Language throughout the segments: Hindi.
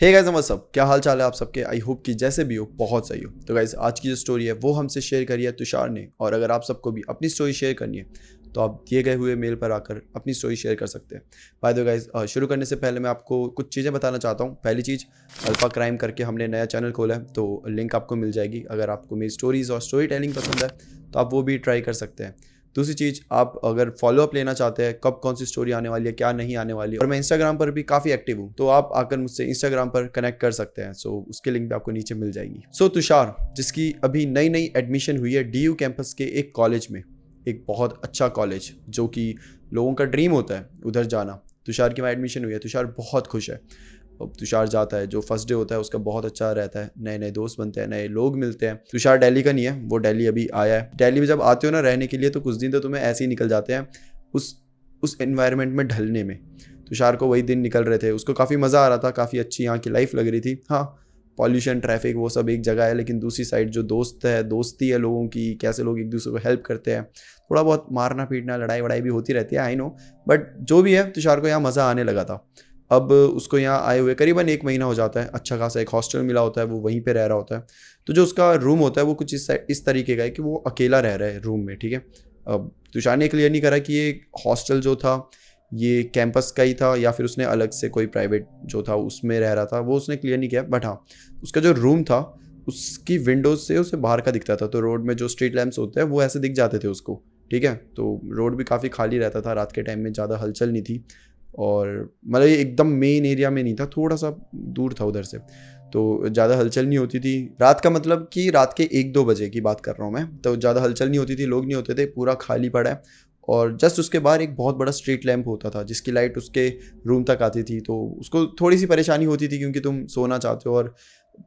हे गाइस सब क्या हाल चाल है आप सबके। आई होप कि जैसे भी हो बहुत सही हो। तो गाइस आज की जो स्टोरी है वो हमसे शेयर करी है तुषार ने, और अगर आप सबको भी अपनी स्टोरी शेयर करनी है तो आप दिए गए हुए मेल पर आकर अपनी स्टोरी शेयर कर सकते हैं। बाय द वे गाइस, शुरू करने से पहले मैं आपको कुछ चीज़ें बताना चाहता हूँ। पहली चीज़, अल्फा क्राइम करके हमने नया चैनल खोला है, तो लिंक आपको मिल जाएगी। अगर आपको मेरी स्टोरीज़ और स्टोरी टेलिंग पसंद है तो आप वो भी ट्राई कर सकते हैं। दूसरी चीज़, आप अगर फॉलोअप लेना चाहते हैं कब कौन सी स्टोरी आने वाली है, क्या नहीं आने वाली है, और मैं इंस्टाग्राम पर भी काफ़ी एक्टिव हूँ, तो आप आकर मुझसे इंस्टाग्राम पर कनेक्ट कर सकते हैं। सो उसके लिंक भी आपको नीचे मिल जाएगी। सो तुषार, जिसकी अभी नई नई एडमिशन हुई है DU कैंपस के एक कॉलेज में, एक बहुत अच्छा कॉलेज जो कि लोगों का ड्रीम होता है उधर जाना। तुषार की वहाँ एडमिशन हुई है, तुषार बहुत खुश है। अब तुषार जाता है, जो फर्स्ट डे होता है उसका बहुत अच्छा रहता है, नए नए दोस्त बनते हैं, नए लोग मिलते हैं। तुषार दिल्ली का नहीं है, वो दिल्ली अभी आया है। दिल्ली में जब आते हो ना रहने के लिए, तो कुछ दिन तो तुम्हें ऐसे ही निकल जाते हैं उस एनवायरनमेंट में ढलने में। तुषार को वही दिन निकल रहे थे, उसको काफ़ी मज़ा आ रहा था, काफ़ी अच्छी यहाँ की लाइफ लग रही थी। हाँ, पॉल्यूशन, ट्रैफिक, वो सब एक जगह है, लेकिन दूसरी साइड जो दोस्ती है लोगों की, कैसे लोग एक दूसरे को हेल्प करते हैं, थोड़ा बहुत मारना पीटना, लड़ाई वड़ाई भी होती रहती है, आई नो, बट जो भी है तुषार को यहाँ मज़ा आने लगा था। अब उसको यहाँ आए हुए करीबन 1 महीना हो जाता है। अच्छा खासा एक हॉस्टल मिला होता है, वो वहीं पे रह रहा होता है। तो जो उसका रूम होता है वो कुछ इस तरीके का है कि वो अकेला रह रहा है रूम में, ठीक है। अब तुषार ने क्लियर नहीं करा कि ये हॉस्टल जो था ये कैंपस का ही था या फिर उसने अलग से कोई प्राइवेट जो था उसमें रह रहा था, वो उसने क्लियर नहीं किया। बट हाँ, उसका जो रूम था उसकी विंडोज से उसे बाहर का दिखता था, तो रोड में जो स्ट्रीट लैंप्स होते हैं वो ऐसे दिख जाते थे उसको, ठीक है। तो रोड भी काफ़ी खाली रहता था, रात के टाइम में ज़्यादा हलचल नहीं थी, और मतलब ये एकदम मेन एरिया में नहीं था, थोड़ा सा दूर था उधर से, तो ज़्यादा हलचल नहीं होती थी। रात का मतलब कि रात के 1-2 बजे की बात कर रहा हूँ मैं, तो ज़्यादा हलचल नहीं होती थी, लोग नहीं होते थे, पूरा खाली पड़ा है। और जस्ट उसके बाहर एक बहुत बड़ा स्ट्रीट लैंप होता था जिसकी लाइट उसके रूम तक आती थी, तो उसको थोड़ी सी परेशानी होती थी क्योंकि तुम सोना चाहते हो और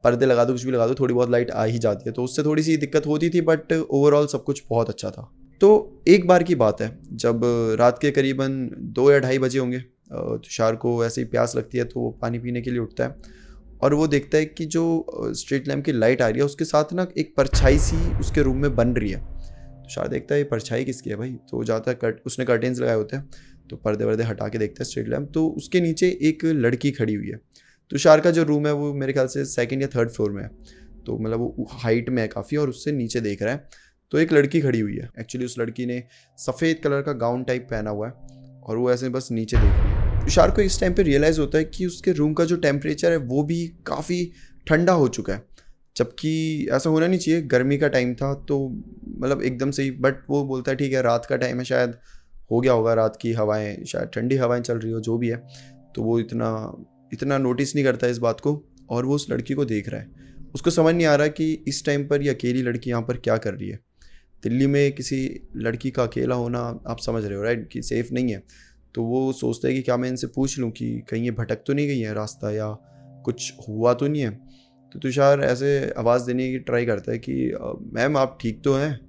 पर्दे लगा दो, कुछ भी लगा दो, थोड़ी बहुत लाइट आ ही जाती है, तो उससे थोड़ी सी दिक्कत होती थी, बट ओवरऑल सब कुछ बहुत अच्छा था। तो एक बार की बात है, जब रात के करीबन 2 या 2:30 बजे होंगे, तुषार को ऐसे ही प्यास लगती है तो वो पानी पीने के लिए उठता है, और वो देखता है कि जो स्ट्रीट लैम्प की लाइट आ रही है उसके साथ ना एक परछाई सी उसके रूम में बन रही है। तुषार देखता है ये परछाई किसकी है भाई, तो जाता है, उसने कर्टेन्स लगाए होते हैं, तो पर्दे वर्दे हटा के देखता है स्ट्रीट लैम्प, तो उसके नीचे एक लड़की खड़ी हुई है। तुषार का जो रूम है वो मेरे ख्याल से 2nd या 3rd फ्लोर में है, तो मतलब वो हाइट में है काफ़ी, और उससे नीचे देख रहा है तो एक लड़की खड़ी हुई है। एक्चुअली उस लड़की ने सफ़ेद कलर का गाउन टाइप पहना हुआ है, और वो ऐसे बस नीचे देख रही है। तुषार को इस टाइम पे रियलाइज़ होता है कि उसके रूम का जो टेम्परेचर है वो भी काफ़ी ठंडा हो चुका है, जबकि ऐसा होना नहीं चाहिए, गर्मी का टाइम था तो मतलब एकदम से ही। बट वो बोलता है ठीक है, रात का टाइम है, शायद हो गया होगा, रात की हवाएं, शायद ठंडी हवाएं चल रही हो, जो भी है, तो वो इतना इतना नोटिस नहीं करता इस बात को, और वो उस लड़की को देख रहा है। उसको समझ नहीं आ रहा कि इस टाइम पर ये अकेली लड़की यहाँ पर क्या कर रही है। दिल्ली में किसी लड़की का अकेला होना आप समझ रहे हो राइट, कि सेफ़ नहीं है। तो वो सोचता है कि क्या मैं इनसे पूछ लूँ कि कहीं ये भटक तो नहीं गई है रास्ता, या कुछ हुआ तो नहीं है। तो तुषार ऐसे आवाज़ देने की ट्राई करता है कि मैम आप ठीक तो हैं।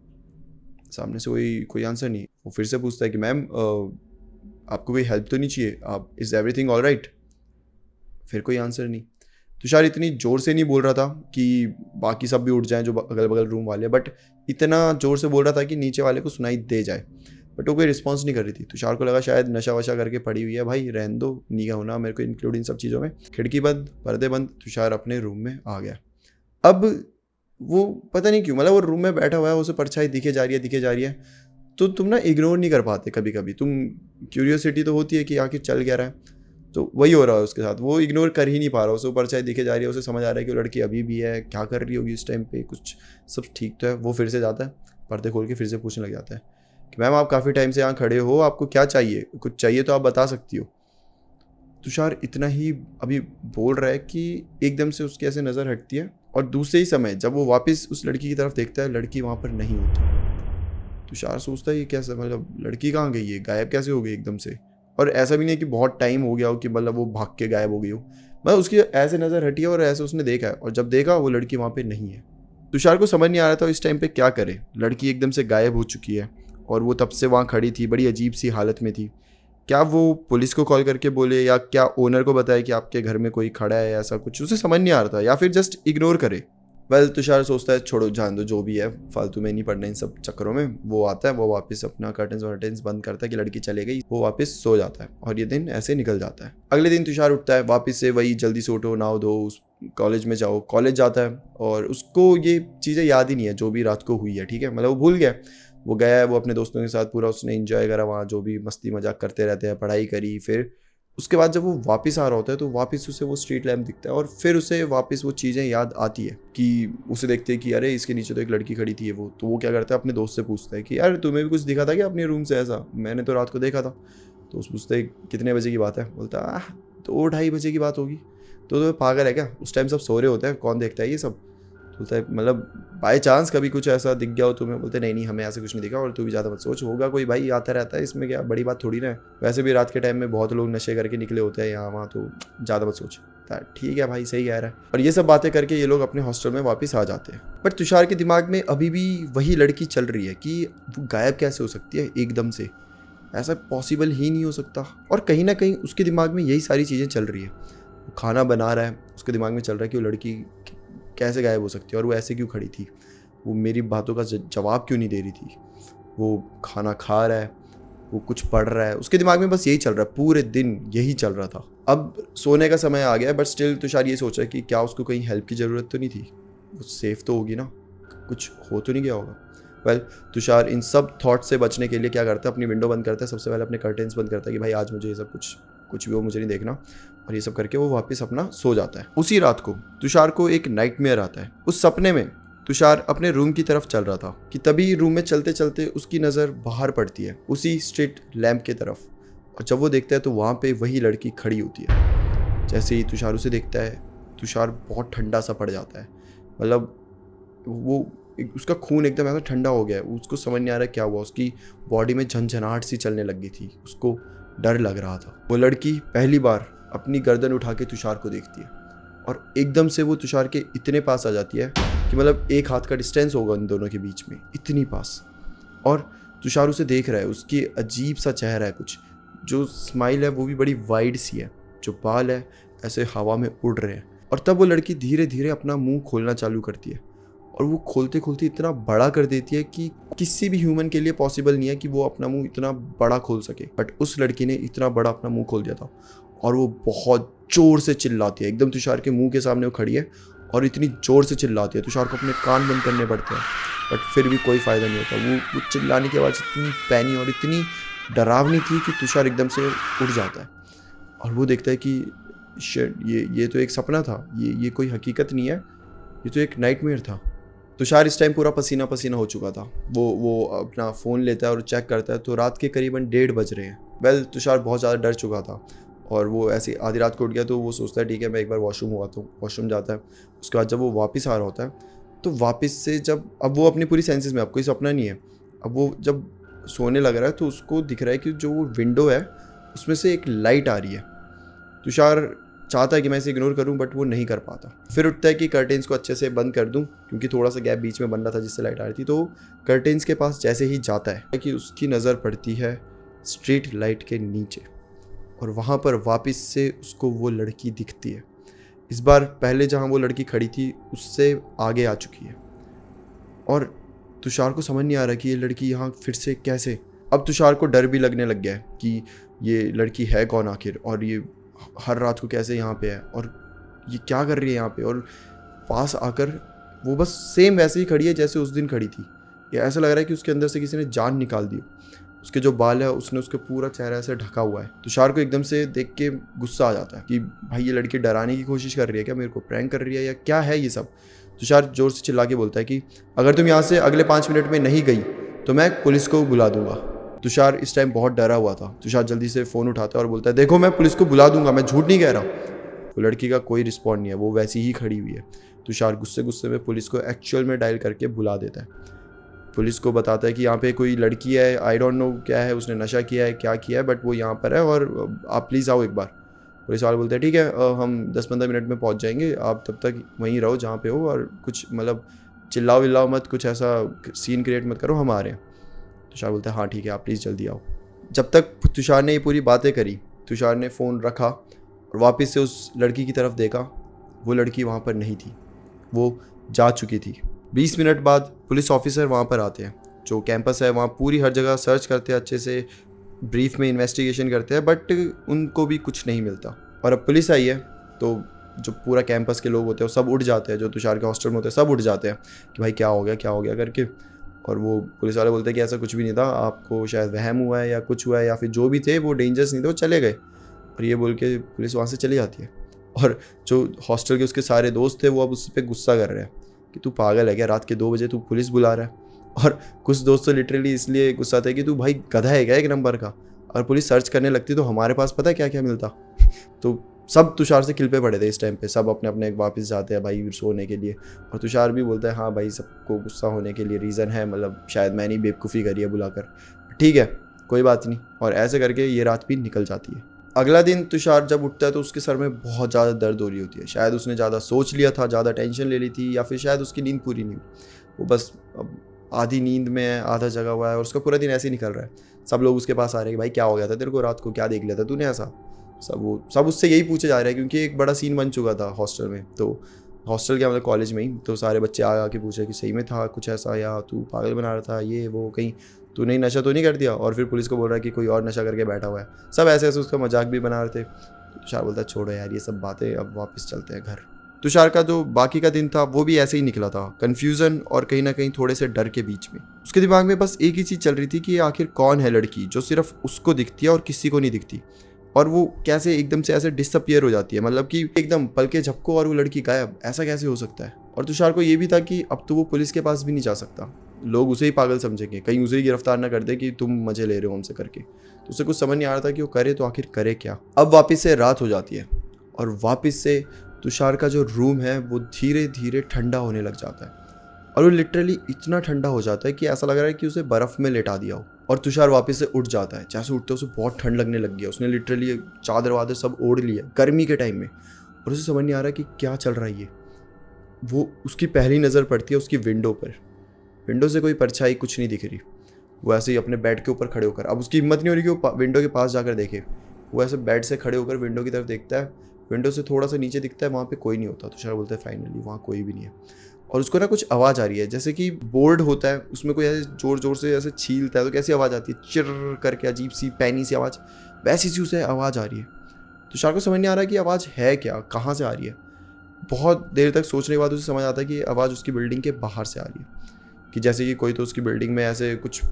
सामने से कोई आंसर नहीं। वो फिर से पूछता है कि मैम आपको कोई हेल्प तो नहीं चाहिए, आप इज़ एवरीथिंग ऑल राइट। फिर कोई आंसर नहीं। तुषार इतनी ज़ोर से नहीं बोल रहा था कि बाकी सब भी उठ जाएं जो अगल बगल रूम वाले, बट इतना ज़ोर से बोल रहा था कि नीचे वाले को सुनाई दे जाए, बट वो कोई रिस्पॉन्स नहीं कर रही थी। तुषार को लगा शायद नशा वशा करके पड़ी हुई है, भाई रहने दो, नहीं होना मेरे को इंक्लूड इन सब चीज़ों में। खिड़की बंद, पर्दे बंद, तुषार अपने रूम में आ गया। अब वो पता नहीं क्यों, मतलब वो रूम में बैठा हुआ है, उसे परछाई दिखे जा रही है, तो तुम ना इग्नोर नहीं कर पाते कभी कभी, तुम क्यूरियोसिटी तो होती है कि आखिर चल क्या रहा है, तो वही हो रहा है उसके साथ। वो इग्नोर कर ही नहीं पा रहा, उसे ऊपर चाहे दिखे जा रही है, उसे समझ आ रहा है कि वो लड़की अभी भी है, क्या कर रही होगी इस टाइम पे, कुछ सब ठीक तो है। वो फिर से जाता है, पर्दे खोल के फिर से पूछने लग जाता है कि मैम आप काफ़ी टाइम से यहाँ खड़े हो, आपको क्या चाहिए, कुछ चाहिए तो आप बता सकती हो। तुषार इतना ही अभी बोल रहा है कि एकदम से उसकी ऐसे नज़र हटती है, और दूसरे ही समय जब वो वापस उस लड़की की तरफ देखता है, लड़की वहाँ पर नहीं होती। तुषार सोचता है ये कैसे, मतलब लड़की कहाँ गई है, गायब कैसे हो गई एकदम से। और ऐसा भी नहीं कि बहुत टाइम हो गया हो कि मतलब वो भाग के गायब हो गई हो, मतलब उसकी ऐसे नज़र हटी है और ऐसे उसने देखा है, और जब देखा वो लड़की वहाँ पे नहीं है। तुषार को समझ नहीं आ रहा था इस टाइम पे क्या करे। लड़की एकदम से गायब हो चुकी है, और वो तब से वहाँ खड़ी थी, बड़ी अजीब सी हालत में थी। क्या वो पुलिस को कॉल करके बोले, या क्या ओनर को बताए कि आपके घर में कोई खड़ा है, ऐसा कुछ उसे समझ नहीं आ रहा था, या फिर जस्ट इग्नोर करे। वेल तुषार सोचता है छोड़ो जान दो, जो भी है फालतू में नहीं पड़ना इन सब चक्करों में। वो आता है, वो वापस अपना कर्टन्स बंद करता है कि लड़की चले गई, वो वापस सो जाता है और ये दिन ऐसे निकल जाता है। अगले दिन तुषार उठता है वापस से वही जल्दी से उठो, नहाओ धो, कॉलेज में जाओ। कॉलेज जाता है और उसको ये चीज़ें याद ही नहीं है जो भी रात को हुई है, ठीक है, मतलब वो भूल गया। वो गया है, वो अपने दोस्तों के साथ पूरा उसने एंजॉय करा वहाँ, जो भी मस्ती मजाक करते रहते हैं, पढ़ाई करी। फिर उसके बाद जब वो वापस आ रहा होता है तो वापस उसे वो स्ट्रीट लैम्प दिखता है और फिर उसे वापस वो चीज़ें याद आती है कि उसे देखते हैं कि अरे इसके नीचे तो एक लड़की खड़ी थी वो। तो वो क्या करता है, अपने दोस्त से पूछता है कि यार तुम्हें भी कुछ दिखा था क्या अपने रूम से ऐसा, मैंने तो रात को देखा था। तो उस पूछते हैं कितने बजे की बात है, बोलता 2-2:30 बजे की बात होगी। तो पागल है क्या, उस टाइम सब सो रहे होते हैं, कौन देखता है ये सब। बोलता है मतलब बाय चांस कभी कुछ ऐसा दिख गया हो तुम्हें। बोलते नहीं हमें ऐसे कुछ नहीं दिखा और तू भी ज़्यादा मत सोच, होगा कोई भाई आता रहता है, इसमें क्या बड़ी बात थोड़ी ना है। वैसे भी रात के टाइम में बहुत लोग नशे करके निकले होते हैं यहाँ वहाँ, तो ज़्यादा मत सोच। ठीक है भाई, सही कह रहा है। और ये सब बातें करके ये लोग अपने हॉस्टल में वापस आ जाते हैं। पर तुषार के दिमाग में अभी भी वही लड़की चल रही है कि वो गायब कैसे हो सकती है एकदम से, ऐसा पॉसिबल ही नहीं हो सकता। और कहीं ना कहीं उसके दिमाग में यही सारी चीज़ें चल रही है। वो खाना बना रहा है, उसके दिमाग में चल रहा है कि वो लड़की कैसे गायब हो सकती है और वो ऐसे क्यों खड़ी थी, वो मेरी बातों का जवाब क्यों नहीं दे रही थी। वो खाना खा रहा है, वो कुछ पढ़ रहा है, उसके दिमाग में बस यही चल रहा है, पूरे दिन यही चल रहा था। अब सोने का समय आ गया, बट स्टिल तुषार ये सोच रहा है कि क्या उसको कहीं हेल्प की ज़रूरत तो नहीं थी, वो सेफ तो होगी ना, कुछ हो तो नहीं गया होगा। वेल तुषार इन सब थॉट से बचने के लिए क्या करता है, अपनी विंडो बंद करता है, सबसे पहले अपने कर्टेंस बंद करता है कि भाई आज मुझे ये सब कुछ भी हो मुझे नहीं देखना। और ये सब करके वो वापस अपना सो जाता है। उसी रात को तुषार को एक नाइटमेयर आता है। उस सपने में तुषार अपने रूम की तरफ चल रहा था कि तभी रूम में चलते चलते उसकी नज़र बाहर पड़ती है उसी स्ट्रीट लैम्प की तरफ। और जब वो देखता है तो वहाँ पे वही लड़की खड़ी होती है। जैसे ही तुषार उसे देखता है, तुषार बहुत ठंडा सा पड़ जाता है, मतलब वो उसका खून एकदम ऐसा ठंडा हो गया है, उसको समझ नहीं आ रहा क्या हुआ। उसकी बॉडी में झंझनाहट सी चलने लग गई थी, उसको डर लग रहा था। वो लड़की पहली बार अपनी गर्दन उठा के तुषार को देखती है और एकदम से वो तुषार के इतने पास आ जाती है कि मतलब एक हाथ का डिस्टेंस होगा उन दोनों के बीच में, इतनी पास। और तुषार उसे देख रहा है, उसकी अजीब सा चेहरा है, कुछ जो स्माइल है वो भी बड़ी वाइड सी है, जो बाल है ऐसे हवा में उड़ रहे हैं। और तब वो लड़की धीरे धीरे अपना मुंह खोलना चालू करती है और वो खोलते खोलते इतना बड़ा कर देती है कि किसी भी ह्यूमन के लिए पॉसिबल नहीं है कि वो अपना मुंह इतना बड़ा खोल सके। बट उस लड़की ने इतना बड़ा अपना मुंह खोल दिया था और वो बहुत जोर से चिल्लाती है। एकदम तुषार के मुंह के सामने वो खड़ी है और इतनी जोर से चिल्लाती है, तुषार को अपने कान बंद करने पड़ते हैं, बट फिर भी कोई फ़ायदा नहीं होता। वो चिल्लाने की आवाज़ इतनी पैनी और इतनी डरावनी थी कि तुषार एकदम से उठ जाता है और वो देखता है कि ये तो एक सपना था, ये कोई हकीकत नहीं है, ये तो एक नाइटमेयर था। तुषार इस टाइम पूरा पसीना पसीना हो चुका था। वो अपना फ़ोन लेता है और चेक करता है तो रात के करीबन 1:30 बज रहे हैं। वेल तुषार बहुत ज़्यादा डर चुका था और वो ऐसी आधी रात को उठ गया, तो वो सोचता है ठीक है मैं एक बार वॉशरूम हुआ तो वॉशरूम जाता है। उसके बाद जब वो वापस आ रहा होता है तो वापस से जब अब वो अपनी पूरी सेंसेस में, अब कोई सपना नहीं है, अब वो जब सोने लग रहा है तो उसको दिख रहा है कि जो वो विंडो है उसमें से एक लाइट आ रही है। तुषार चाहता है कि मैं इसे इग्नोर करूं बट वो नहीं कर पाता। फिर उठता है कि कर्टेन्स को अच्छे से बंद कर दूं क्योंकि थोड़ा सा गैप बीच में बन रहा था जिससे लाइट आ रही थी। तो कर्टेन्स के पास जैसे ही जाता है कि उसकी नज़र पड़ती है स्ट्रीट लाइट के नीचे और वहाँ पर वापस से उसको वो लड़की दिखती है। इस बार पहले जहाँ वो लड़की खड़ी थी उससे आगे आ चुकी है और तुषार को समझ नहीं आ रहा कि ये लड़की यहाँ फिर से कैसे। अब तुषार को डर भी लगने लग गया है कि ये लड़की है कौन आखिर और ये हर रात को कैसे यहाँ पे है और ये क्या कर रही है यहाँ पे। और पास आकर वो बस सेम वैसे ही खड़ी है जैसे उस दिन खड़ी थी। ये ऐसा लग रहा है कि उसके अंदर से किसी ने जान निकाल दी। उसके जो बाल है उसने उसके पूरा चेहरा ऐसे ढका हुआ है। तुषार को एकदम से देख के गुस्सा आ जाता है कि भाई ये लड़की डराने की कोशिश कर रही है क्या, मेरे को प्रैंक कर रही है या क्या है ये सब। तुषार जोर से चिल्ला के बोलता है कि अगर तुम यहाँ से अगले 5 मिनट में नहीं गई तो मैं पुलिस को बुला दूंगा। तुषार इस टाइम बहुत डरा हुआ था। तुषार जल्दी से फ़ोन उठाता है और बोलता है देखो मैं पुलिस को बुला दूंगा, मैं झूठ नहीं कह रहा। वो लड़की का कोई रिस्पॉन्ड नहीं है, वो वैसी ही खड़ी हुई है। तुषार गुस्से गुस्से में पुलिस को एक्चुअल में डायल करके बुला देता है। पुलिस को बताता है कि यहाँ पे कोई लड़की है, आई डोंट नो क्या है, उसने नशा किया है क्या किया है, बट वो यहाँ पर है और आप प्लीज़ आओ एक बार। पुलिस वाले बोलते हैं ठीक है हम 10-15 मिनट में पहुँच जाएंगे, आप तब तक वहीं रहो जहाँ पे हो और कुछ मतलब चिल्लाओ विल्लाओ मत, कुछ ऐसा सीन क्रिएट मत करो, हम आ रहे हैं। तुषार बोलता है हाँ ठीक है आप प्लीज़ जल्दी आओ। जब तक तुषार ने ये पूरी बातें करी, तुषार ने फ़ोन रखा और वापस से उस लड़की की तरफ देखा। वो लड़की वहाँ पर नहीं थी। वो जा चुकी थी। 20 मिनट बाद पुलिस ऑफिसर वहाँ पर आते हैं, जो कैंपस है वहाँ पूरी हर जगह सर्च करते हैं, अच्छे से ब्रीफ में इन्वेस्टिगेशन करते हैं, बट उनको भी कुछ नहीं मिलता। और अब पुलिस आई है तो जो पूरा कैंपस के लोग होते हैं वो सब उठ जाते हैं, जो तुषार के हॉस्टल में होते हैं सब उठ जाते हैं कि भाई क्या हो गया करके। और वो पुलिस वाले बोलते हैं कि ऐसा कुछ भी नहीं था, आपको शायद वहम हुआ है या कुछ हुआ है, या फिर जो भी थे वो डेंजरस नहीं थे, वो चले गए। और ये बोल के पुलिस वहाँ से चली जाती है। और जो हॉस्टल के उसके सारे दोस्त थे वो अब उस पर गुस्सा कर रहे हैं कि तू पागल है क्या, रात के 2 बजे तू पुलिस बुला रहा है। और कुछ दोस्त तो लिटरली इसलिए गुस्सा थे कि तू भाई गधा है क्या एक नंबर का, अगर पुलिस सर्च करने लगती तो हमारे पास पता है क्या क्या मिलता। तो सब तुषार से खिलपे पड़े थे इस टाइम पे, सब अपने अपने वापस जाते हैं भाई सोने के लिए। और तुषार भी बोलता है हाँ भाई सबको गुस्सा होने के लिए रीज़न है, मतलब शायद मैंने बेवकूफ़ी करी है बुलाकर, ठीक है कोई बात नहीं। और ऐसे करके ये रात भी निकल जाती है। अगला दिन तुषार जब उठता है तो उसके सर में बहुत ज़्यादा दर्द हो रही होती है। शायद उसने ज़्यादा सोच लिया था, ज़्यादा टेंशन ले ली थी, या फिर शायद उसकी नींद पूरी नहीं हुई। वो बस आधी नींद में है, आधा जगा हुआ है, और उसका पूरा दिन ऐसे ही निकल रहा है। सब लोग उसके पास आ रहे हैं कि भाई क्या हो गया था तेरे को रात को, क्या देख लिया था तूने ऐसा। सब उससे यही पूछे जा रहे हैं क्योंकि एक बड़ा सीन बन चुका था हॉस्टल में। तो हॉस्टल क्या मतलब कॉलेज में ही, तो सारे बच्चे आ के पूछे कि सही में था कुछ ऐसा, या तू पागल बना रहा था, ये वो कहीं तूने नशा तो नहीं कर दिया। और फिर पुलिस को बोल रहा है कि कोई और नशा करके बैठा हुआ है। सब ऐसे ऐसे उसका मजाक भी बना रहे थे। तो तुषार बोलता है छोड़ो यार ये सब बातें, अब वापस चलते हैं घर। तुषार का जो बाकी का दिन था वो भी ऐसे ही निकला था, कन्फ्यूज़न और कहीं ना कहीं थोड़े से डर के बीच में। उसके दिमाग में बस एक ही चीज़ चल रही थी कि आखिर कौन है लड़की जो सिर्फ उसको दिखती है और किसी को नहीं दिखती, और वो कैसे एकदम से ऐसे डिसअपियर हो जाती है, मतलब कि एकदम पल के झपको और वो लड़की गायब, ऐसा कैसे हो सकता है। और तुषार को ये भी था कि अब तो वो पुलिस के पास भी नहीं जा सकता, लोग उसे ही पागल समझेंगे, कहीं उसे ही गिरफ्तार ना कर दे कि तुम मजे ले रहे हो हमसे करके। तो उसे कुछ समझ नहीं आ रहा था कि वो करे तो आखिर करे क्या। अब वापस से रात हो जाती है और वापस से तुषार का जो रूम है वो धीरे धीरे ठंडा होने लग जाता है, और वो लिटरली इतना ठंडा हो जाता है कि ऐसा लग रहा है कि उसे बर्फ़ में लेटा दिया हो। और तुषार वापस से उठ जाता है, जैसे उठते उसे बहुत ठंड लगने लग गया। उसने लिटरली चादर वादर सब ओढ़ लिया गर्मी के टाइम में, और उसे समझ नहीं आ रहा कि क्या चल रहा है ये। वो उसकी पहली नज़र पड़ती है उसकी विंडो पर। विंडो से कोई परछाई कुछ नहीं दिख रही। वो ऐसे ही अपने बेड के ऊपर खड़े होकर, अब उसकी हिम्मत नहीं हो रही कि वो विंडो के पास जाकर देखे। वो ऐसे बेड से खड़े होकर विंडो की तरफ देखता है। विंडो से थोड़ा सा नीचे दिखता है, वहाँ पे कोई नहीं होता। तुषार बोलता है फाइनली वहाँ कोई भी नहीं है। और उसको ना कुछ आवाज़ आ रही है, जैसे कि बोर्ड होता है उसमें कोई ऐसे जोर जोर से ऐसे छीलता है तो कैसी आवाज़ आती है, चिर करके अजीब सी पैनी सी आवाज़, वैसी सी उसे आवाज़ आ रही है। तुषार को समझ नहीं आ रहा कि आवाज़ है क्या, कहाँ से आ रही है। बहुत देर तक सोचने के बाद उसे समझ आता है कि आवाज़ उसकी बिल्डिंग के बाहर से आ रही है, कि जैसे कि कोई तो उसकी बिल्डिंग में ऐसे कुछ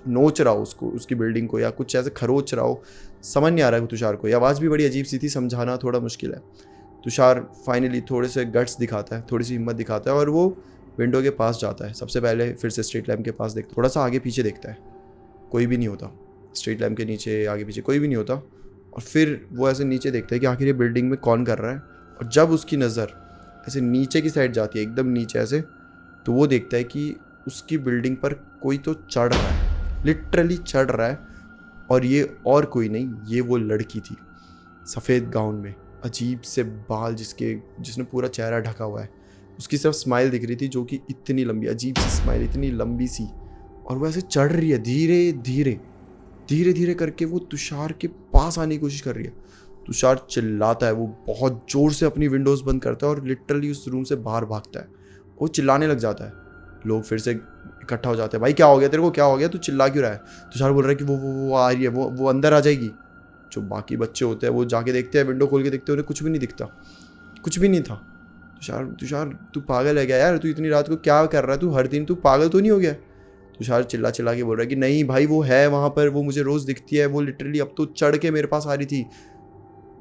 नोच रहा हो उसको, उसकी बिल्डिंग को, या कुछ ऐसे खरोच रहा हो। समझ नहीं आ रहा है तुषार को। ये आवाज़ भी बड़ी अजीब सी थी, समझाना थोड़ा मुश्किल है। तुषार फाइनली थोड़े से गट्स दिखाता है, थोड़ी सी हिम्मत दिखाता है, और वो विंडो के पास जाता है। सबसे पहले फिर से स्ट्रीट लैम्प के पास देखता, थोड़ा सा आगे पीछे देखता है, कोई भी नहीं होता। स्ट्रीट लैम्प के नीचे आगे पीछे कोई भी नहीं होता। और फिर वो ऐसे नीचे देखता है कि आखिर ये बिल्डिंग में कौन कर रहा है। और जब उसकी नज़र ऐसे नीचे की साइड जाती है, एकदम नीचे ऐसे, तो वो देखता है कि उसकी बिल्डिंग पर कोई तो चढ़ रहा है, लिटरली चढ़ रहा है। और ये और कोई नहीं, ये वो लड़की थी सफ़ेद गाउन में, अजीब से बाल जिसने पूरा चेहरा ढका हुआ है। उसकी सिर्फ स्माइल दिख रही थी जो कि इतनी लंबी, अजीब सी स्माइल, इतनी लंबी सी। और वो ऐसे चढ़ रही है धीरे धीरे धीरे धीरे करके, वो तुषार के पास आने की कोशिश कर रही है। तुषार चिल्लाता है, वो बहुत ज़ोर से अपनी विंडोज़ बंद करता है और लिटरली उस रूम से बाहर भागता है। वो चिल्लाने लग जाता है। लोग फिर से इकट्ठा हो जाते हैं, भाई क्या हो गया तेरे को, क्या हो गया, तू चिल्ला क्यों रहा है। तुषार बोल रहा है कि वो आ रही है, वो अंदर आ जाएगी। जो बाकी बच्चे होते हैं वो जाके देखते हैं, विंडो खोल के देखते हैं, उन्हें कुछ भी नहीं दिखता, कुछ भी नहीं था। तुषार तू पागल है क्या यार, तू इतनी रात को क्या कर रहा है, तू हर दिन तू पागल तो नहीं हो गया। तुषार चिल्ला के बोल रहा है कि नहीं भाई वो है वहाँ पर, वो मुझे रोज़ दिखती है, वो लिटरली अब तो चढ़ के मेरे पास आ रही थी।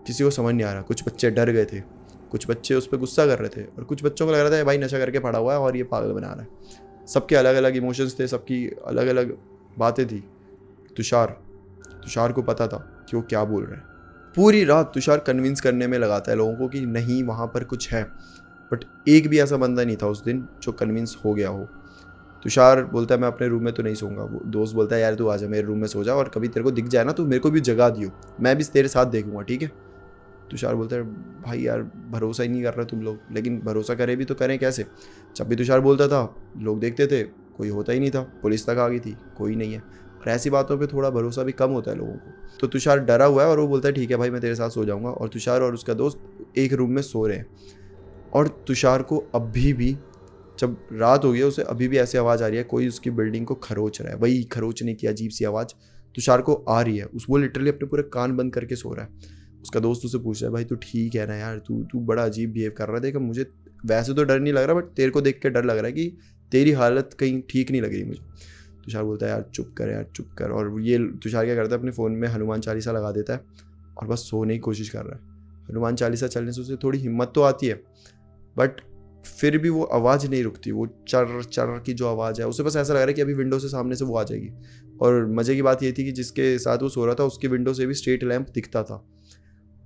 किसी को समझ नहीं आ रहा। कुछ बच्चे डर गए थे, कुछ बच्चे उस पर गुस्सा कर रहे थे, और कुछ बच्चों को लग रहा था भाई नशा करके पड़ा हुआ है और ये पागल बना रहा है। सबके अलग अलग इमोशंस थे, सबकी अलग अलग बातें थी। तुषार को पता था कि वो क्या बोल रहा है। पूरी रात तुषार कन्विंस करने में लगाता है लोगों को कि नहीं वहाँ पर कुछ है, बट एक भी ऐसा बंदा नहीं था उस दिन जो कन्विंस हो गया हो। तुषार बोलता है मैं अपने रूम में तो नहीं सोऊंगा। वो दोस्त बोलता है यार तू आजा मेरे रूम में सो जा, और कभी तेरे को दिख जाए ना तो मेरे को भी जगा दियो, मैं भी तेरे साथ देखूंगा, ठीक है। तुषार बोलता है भाई यार भरोसा ही नहीं कर रहा तुम लोग, लेकिन भरोसा करें भी तो करें कैसे। जब भी तुषार बोलता था लोग देखते थे, कोई होता ही नहीं था। पुलिस तक आ गई थी, कोई नहीं है। और ऐसी बातों पे थोड़ा भरोसा भी कम होता है लोगों को। तो तुषार डरा हुआ है और वो बोलता है ठीक है भाई मैं तेरे साथ सो जाऊंगा। और तुषार और उसका दोस्त एक रूम में सो रहे हैं, और तुषार को अभी भी, जब रात हो गई है, उसे अभी भी ऐसी आवाज़ आ रही है, कोई उसकी बिल्डिंग को खरोच रहा है, वही खरोचने की अजीब सी आवाज़ तुषार को आ रही है। वो लिटरली अपने पूरे कान बंद करके सो रहा है। उसका दोस्त उसे पूछ रहा है, भाई तू ठीक है ना यार, तू बड़ा अजीब बिहेव कर रहा है, देख मुझे वैसे तो डर नहीं लग रहा, बट तेरे को देख के डर लग रहा है कि तेरी हालत कहीं ठीक नहीं लग रही मुझे। तुषार बोलता है, यार चुप कर यार, चुप कर। और ये तुषार क्या करता है, अपने फ़ोन में हनुमान चालीसा लगा देता है और बस सोने की कोशिश कर रहा है। हनुमान चालीसा चलने से उसे थोड़ी हिम्मत तो आती है, बट फिर भी वो आवाज़ नहीं रुकती। वो चर चर की जो आवाज़ है, उसे बस ऐसा लग रहा है कि अभी विंडो से सामने से वो आ जाएगी। और मज़े की बात ये थी कि जिसके साथ वो सो रहा था उसकी विंडो से भी स्ट्रीट लैंप दिखता था।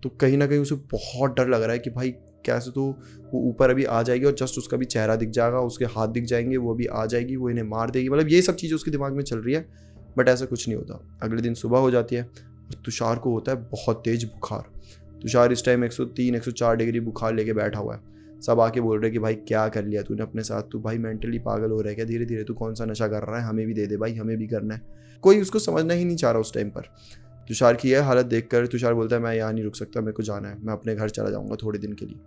तो कहीं ना कहीं उसे बहुत डर लग रहा है कि भाई कैसे तो वो ऊपर अभी आ जाएगी और जस्ट उसका भी चेहरा दिख जाएगा, उसके हाथ दिख जाएंगे, वो अभी आ जाएगी, वो इन्हें मार देगी। मतलब ये सब चीज़ें उसके दिमाग में चल रही है, बट ऐसा कुछ नहीं होता। अगले दिन सुबह हो जाती है और तुषार को होता है बहुत तेज बुखार। तुषार इस टाइम 103-104 डिग्री बुखार लेके बैठा हुआ है। सब आके बोल रहे हैं कि भाई क्या कर लिया तूने अपने साथ, तू भाई मेंटली पागल हो रहा है क्या, धीरे धीरे तू कौन सा नशा कर रहा है, हमें भी दे दे भाई, हमें भी करना है। कोई उसको समझना ही नहीं चाह रहा उस टाइम पर। तुषार की यह हालत देखकर तुषार बोलता है, मैं यहाँ नहीं रुक सकता, मेरे को जाना है, मैं अपने घर चला जाऊँगा थोड़े दिन के लिए।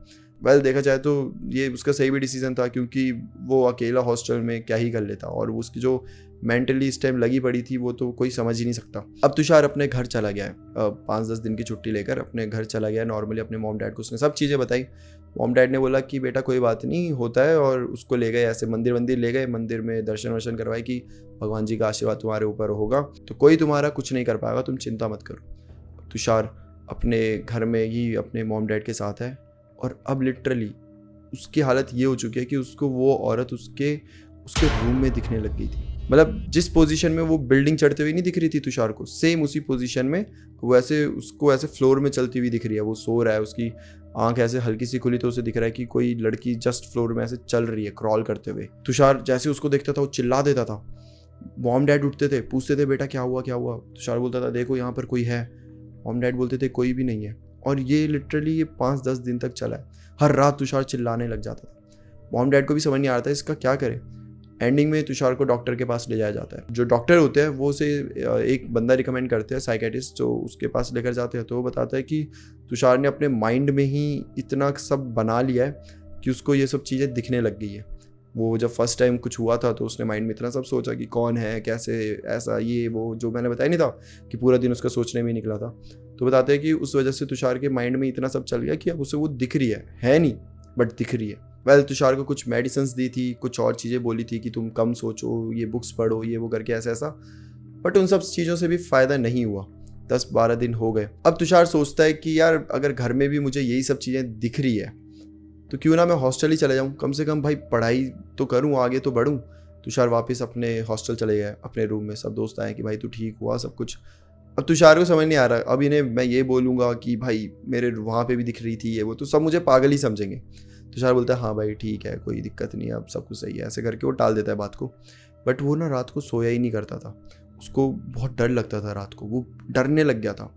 वेल देखा जाए तो ये उसका सही भी डिसीजन था, क्योंकि वो अकेला हॉस्टल में क्या ही कर लेता, और उसकी जो मेंटली इस टाइम लगी पड़ी थी वो तो कोई समझ ही नहीं सकता। अब तुषार अपने घर चला गया है, 5-10 दिन की छुट्टी लेकर अपने घर चला गया है। नॉर्मली अपने मॉम डैड को उसने सब चीज़ें बताई। मॉम डैड ने बोला कि बेटा कोई बात नहीं होता है, और उसको ले गए ऐसे मंदिर ले गए, मंदिर में दर्शन वर्शन करवाए कि भगवान जी का आशीर्वाद तुम्हारे ऊपर होगा, तो कोई तुम्हारा कुछ नहीं कर पाएगा, तुम चिंता मत करो। तुषार अपने घर में ही अपने मॉम डैड के साथ है, और अब लिटरली उसकी हालत ये हो चुकी है कि उसको वो औरत उसके रूम में दिखने लग गई थी। मतलब जिस पोजीशन में वो बिल्डिंग चढ़ते हुए नहीं दिख रही थी तुषार को, सेम उसी पोजीशन में वो उसको ऐसे फ्लोर में चलती हुई दिख रही है। वो सो रहा है, उसकी आंख ऐसे हल्की सी खुली तो उसे दिख रहा है कि कोई लड़की जस्ट फ्लोर में ऐसे चल रही है क्रॉल करते हुए। तुषार जैसे उसको देखता था वो चिल्ला देता था। मॉम डैड उठते थे, पूछते थे बेटा क्या हुआ क्या हुआ। तुषार बोलता था देखो यहाँ पर कोई है। मॉम डैड बोलते थे कोई भी नहीं है। और ये लिटरली ये 5-10 दिन तक चला है। हर रात तुषार चिल्लाने लग जाता था। मॉम डैड को भी समझ नहीं आ रहा था इसका क्या करे। एंडिंग में तुषार को डॉक्टर के पास ले जाया जाता है। जो डॉक्टर होते हैं वो उसे एक बंदा रिकमेंड करते हैं, साइकेट्रिस्ट, जो उसके पास लेकर जाते हैं। तो वो बताता है कि तुषार ने अपने माइंड में ही इतना सब बना लिया है कि उसको ये सब चीज़ें दिखने लग गई है। वो जब फर्स्ट टाइम कुछ हुआ था तो उसने माइंड में इतना सब सोचा कि कौन है, कैसे, ऐसा, ये वो, जो मैंने बताया नहीं था कि पूरा दिन उसका सोचने में ही निकला था। तो बताते हैं कि उस वजह से तुषार के माइंड में इतना सब चल गया कि अब उसे वो दिख रही है नहीं बट दिख रही है। वेल तुषार को कुछ मेडिसिन दी थी, कुछ और चीज़ें बोली थी कि तुम कम सोचो, ये बुक्स पढ़ो, ये वो करके ऐसा, बट उन सब चीज़ों से भी फ़ायदा नहीं हुआ। 10-12 दिन हो गए। अब तुषार सोचता है कि यार अगर घर में भी मुझे यही सब चीज़ें दिख रही है तो क्यों ना मैं हॉस्टल ही चले जाऊँ, कम से कम भाई पढ़ाई तो करूँ, आगे तो बढ़ूँ। तुषार वापस अपने हॉस्टल चले गए, अपने रूम में। सब दोस्त आए कि भाई तू ठीक हुआ सब कुछ। अब तुषार को समझ नहीं आ रहा, अब इन्हें मैं ये बोलूँगा कि भाई मेरे वहाँ पे भी दिख रही थी ये वो, तो सब मुझे पागल ही समझेंगे। तुषार बोलता है हाँ भाई ठीक है, कोई दिक्कत नहीं है, अब सब कुछ सही है, ऐसे करके वो टाल देता है बात को। बट वो ना रात को सोया ही नहीं करता था। उसको बहुत डर लगता था रात को, वो डरने लग गया था।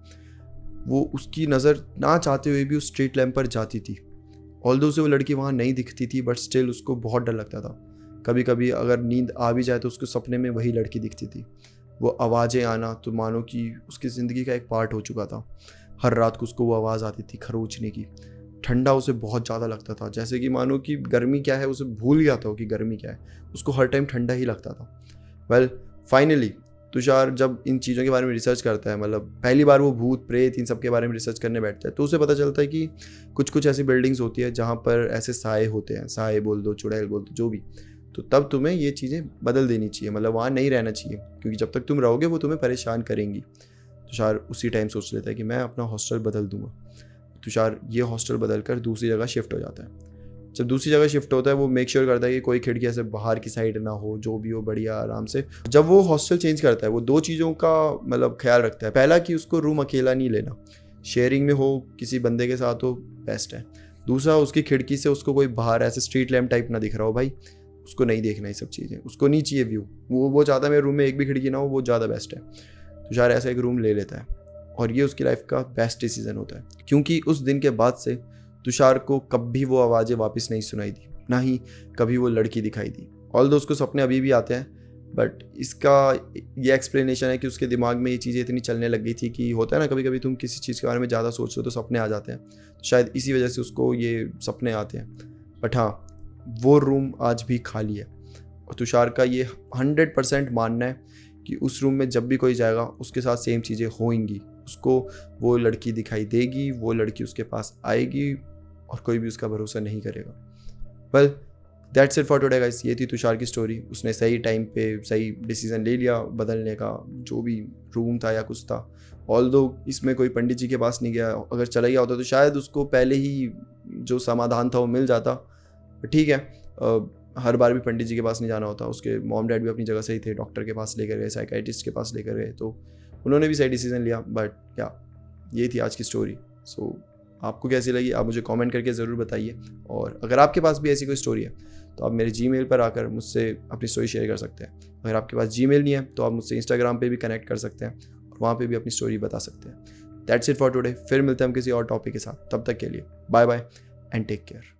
वो उसकी नज़र ना चाहते हुए भी उस स्ट्रीट लैंप पर जाती थी। ऑल्दो से वो लड़की वहाँ नहीं दिखती थी, बट स्टिल उसको बहुत डर लगता था। कभी कभी अगर नींद आ भी जाए तो उसके सपने में वही लड़की दिखती थी। वो आवाज़ें आना तो मानो कि उसकी ज़िंदगी का एक पार्ट हो चुका था। हर रात को उसको वो आवाज़ आती थी खरोचने की। ठंडा उसे बहुत ज़्यादा लगता था, जैसे कि मानो कि गर्मी क्या है उसे भूल गया था कि गर्मी क्या है। उसको हर टाइम ठंडा ही लगता था। वेल फाइनली तुषार जब इन चीज़ों के बारे में रिसर्च करता है, मतलब पहली बार वो भूत प्रेत इन सब के बारे में रिसर्च करने बैठता है, तो उसे पता चलता है कि कुछ ऐसी बिल्डिंग्स होती है जहाँ पर ऐसे साए होते हैं, साए बोल दो, चुड़ैल बोल दो, जो भी। तो तब तुम्हें ये चीज़ें बदल देनी चाहिए, मतलब वहाँ नहीं रहना चाहिए, क्योंकि जब तक तुम रहोगे वो तुम्हें परेशान करेंगी। तुषार उसी टाइम सोच लेता है कि मैं अपना हॉस्टल बदल दूंगा। तुषार ये हॉस्टल बदल कर दूसरी जगह शिफ्ट हो जाता है। जब दूसरी जगह शिफ्ट होता है वो मेक श्योर करता है कि कोई खिड़की ऐसे बाहर की साइड ना हो, जो भी हो बढ़िया आराम से। जब वो हॉस्टल चेंज करता है वो 2 चीज़ों का मतलब ख्याल रखता है। पहला कि उसको रूम अकेला नहीं लेना, शेयरिंग में हो, किसी बंदे के साथ हो, बेस्ट है। दूसरा उसकी खिड़की से उसको कोई बाहर ऐसे स्ट्रीट लैम्प टाइप ना दिख रहा हो, भाई उसको नहीं देखना ये सब चीज़ें, उसको नहीं चाहिए व्यू। वो चाहता है मेरे रूम में एक भी खिड़की ना हो, वो ज़्यादा बेस्ट है। तुषार ऐसा एक रूम ले लेता है और ये उसकी लाइफ का बेस्ट डिसीजन होता है, क्योंकि उस दिन के बाद से तुषार को कभी वो आवाज़ें वापस नहीं सुनाई दी, ना ही कभी वो लड़की दिखाई दी। ऑल्दो उसको सपने अभी भी आते हैं, बट इसका ये एक्सप्लेनेशन है कि उसके दिमाग में ये चीज़ें इतनी चलने लग गई थी कि होता है ना कभी कभी तुम किसी चीज़ के बारे में ज़्यादा सोचते हो तो सपने आ जाते हैं, तो शायद इसी वजह से उसको ये सपने आते हैं। बट हाँ, वो रूम आज भी खाली है और तुषार का ये 100% मानना है कि उस रूम में जब भी कोई जाएगा उसके साथ सेम चीज़ें होंगी, उसको वो लड़की दिखाई देगी, वो लड़की उसके पास आएगी और कोई भी उसका भरोसा नहीं करेगा। Well, that's it for today guys. ये थी तुषार की स्टोरी। उसने सही टाइम पे सही डिसीजन ले लिया बदलने का, जो भी रूम था या कुछ था। ऑल्दो इसमें कोई पंडित जी के पास नहीं गया, अगर चला गया होता तो शायद उसको पहले ही जो समाधान था वो मिल जाता। ठीक है, हर बार भी पंडित जी के पास नहीं जाना होता। उसके मॉम डैड भी अपनी जगह सही थे, डॉक्टर के पास लेकर गए, साइकाइट्रिस्ट के पास लेकर गए, तो उन्होंने भी सही डिसीजन लिया। बट क्या, ये थी आज की स्टोरी। सो आपको कैसी लगी आप मुझे कमेंट करके ज़रूर बताइए। और अगर आपके पास भी ऐसी कोई स्टोरी है तो आप मेरे जीमेल पर आकर मुझसे अपनी स्टोरी शेयर कर सकते हैं। अगर आपके पास जीमेल नहीं है तो आप मुझसे इंस्टाग्राम पे भी कनेक्ट कर सकते हैं और वहाँ पे भी अपनी स्टोरी बता सकते हैं। That's it for today. फिर मिलते हैं हम किसी और टॉपिक के साथ। तब तक के लिए bye bye and take care.